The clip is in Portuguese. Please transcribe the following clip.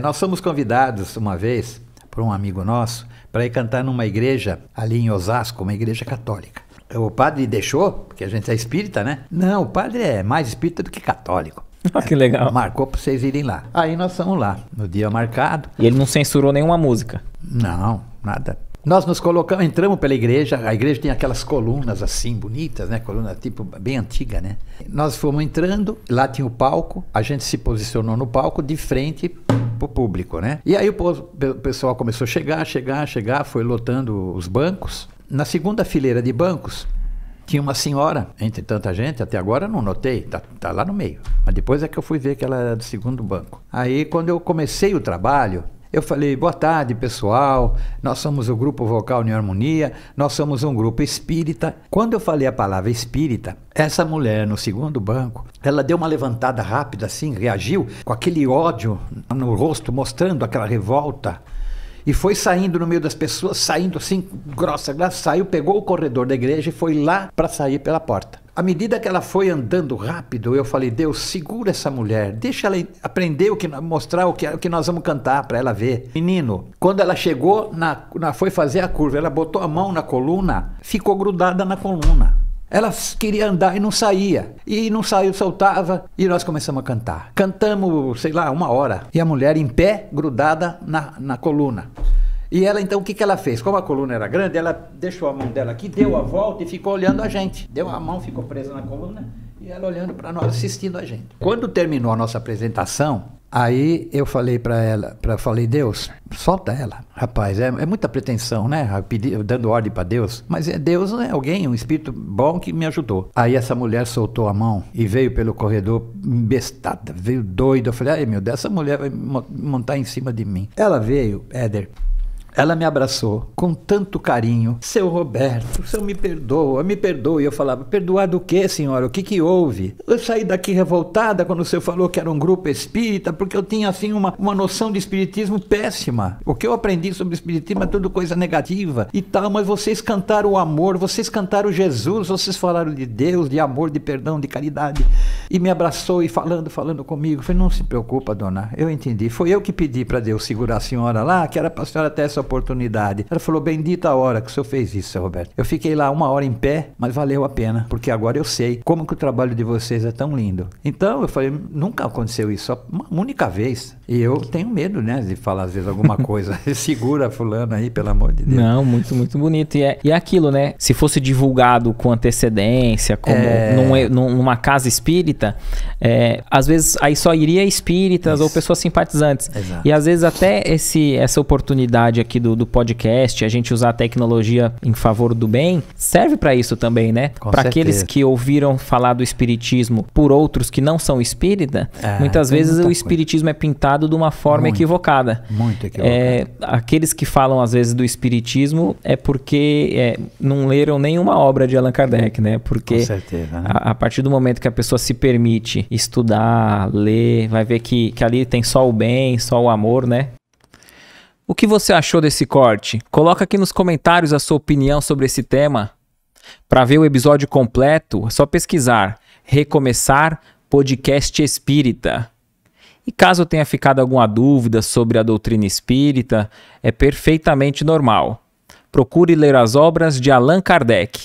Nós fomos convidados uma vez por um amigo nosso para ir cantar numa igreja ali em Osasco, uma igreja católica. O padre deixou, porque a gente é espírita, né? Não, o padre é mais espírita do que católico. Que legal. Marcou para vocês irem lá. Aí nós fomos lá, no dia marcado. E ele não censurou nenhuma música? Não, nada. Nós nos colocamos, entramos pela igreja, a igreja tem aquelas colunas assim, bonitas, né? Coluna tipo bem antiga, né? Nós fomos entrando, lá tinha o palco, a gente se posicionou no palco de frente pro público, né? E aí o pessoal começou a chegar, foi lotando os bancos. Na segunda fileira de bancos, tinha uma senhora, entre tanta gente, até agora eu não notei, tá lá no meio. Mas depois é que eu fui ver que ela era do segundo banco. Aí quando eu comecei o trabalho, eu falei, boa tarde pessoal, nós somos o Grupo Vocal União Harmonia, nós somos um grupo espírita. Quando eu falei a palavra espírita, essa mulher no segundo banco, ela deu uma levantada rápida assim, reagiu com aquele ódio no rosto, mostrando aquela revolta. E foi saindo no meio das pessoas, saindo assim, grossa, saiu, pegou o corredor da igreja e foi lá para sair pela porta. À medida que ela foi andando rápido, eu falei, Deus, segura essa mulher, deixa ela aprender, mostrar o que nós vamos cantar para ela ver. Menino, quando ela chegou, foi fazer a curva, ela botou a mão na coluna, ficou grudada na coluna. Ela queria andar e não saía. E não saiu, soltava. E nós começamos a cantar. Cantamos, sei lá, 1 hora. E a mulher em pé, grudada na coluna. E ela, então, o que ela fez? Como a coluna era grande, ela deixou a mão dela aqui, deu a volta e ficou olhando a gente. Deu a mão, ficou presa na coluna. E ela olhando para nós, assistindo a gente. Quando terminou a nossa apresentação, aí eu falei para ela, falei, Deus, solta ela. Rapaz, é muita pretensão, né? Dando ordem para Deus. Mas Deus é alguém, um espírito bom que me ajudou. Aí essa mulher soltou a mão e veio pelo corredor bestada, veio doida. Eu falei, ai meu Deus, essa mulher vai montar em cima de mim. Ela veio, Éder. Ela me abraçou com tanto carinho. Seu Roberto, o senhor me perdoa, me perdoe. Eu falava, perdoar do quê, senhora? O que houve? Eu saí daqui revoltada quando o senhor falou que era um grupo espírita, porque eu tinha, assim, uma noção de espiritismo péssima. O que eu aprendi sobre espiritismo é tudo coisa negativa e tal, mas vocês cantaram o amor, vocês cantaram Jesus, vocês falaram de Deus, de amor, de perdão, de caridade. E me abraçou e falando comigo. Eu falei, não se preocupa, dona, eu entendi. Foi eu que pedi para Deus segurar a senhora lá, que era para a senhora ter essa oportunidade. Ela falou, bendita a hora que o senhor fez isso, seu Roberto. Eu fiquei lá 1 hora em pé, mas valeu a pena, porque agora eu sei como que o trabalho de vocês é tão lindo. Então eu falei, nunca aconteceu isso, só uma única vez. E eu tenho medo, né, de falar às vezes alguma coisa. Segura fulano aí, pelo amor de Deus. Não, muito, muito bonito. E é aquilo, né? Se fosse divulgado com antecedência, como numa casa espírita, às vezes aí só iria espíritas isso. Ou pessoas simpatizantes. Exato. E às vezes até essa oportunidade aqui do podcast, a gente usar a tecnologia em favor do bem, serve para isso também, né? Para aqueles que ouviram falar do espiritismo por outros que não são espírita, muitas vezes o espiritismo é pintado de uma forma equivocada. Muito equivocada. Aqueles que falam às vezes do espiritismo é porque não leram nenhuma obra de Allan Kardec, né? Porque com certeza, né? A partir do momento que a pessoa se permite estudar, ler, vai ver que ali tem só o bem, só o amor, né? O que você achou desse corte? Coloca aqui nos comentários a sua opinião sobre esse tema. Para ver o episódio completo, é só pesquisar Recomeçar Podcast Espírita. E caso tenha ficado alguma dúvida sobre a doutrina espírita, é perfeitamente normal. Procure ler as obras de Allan Kardec.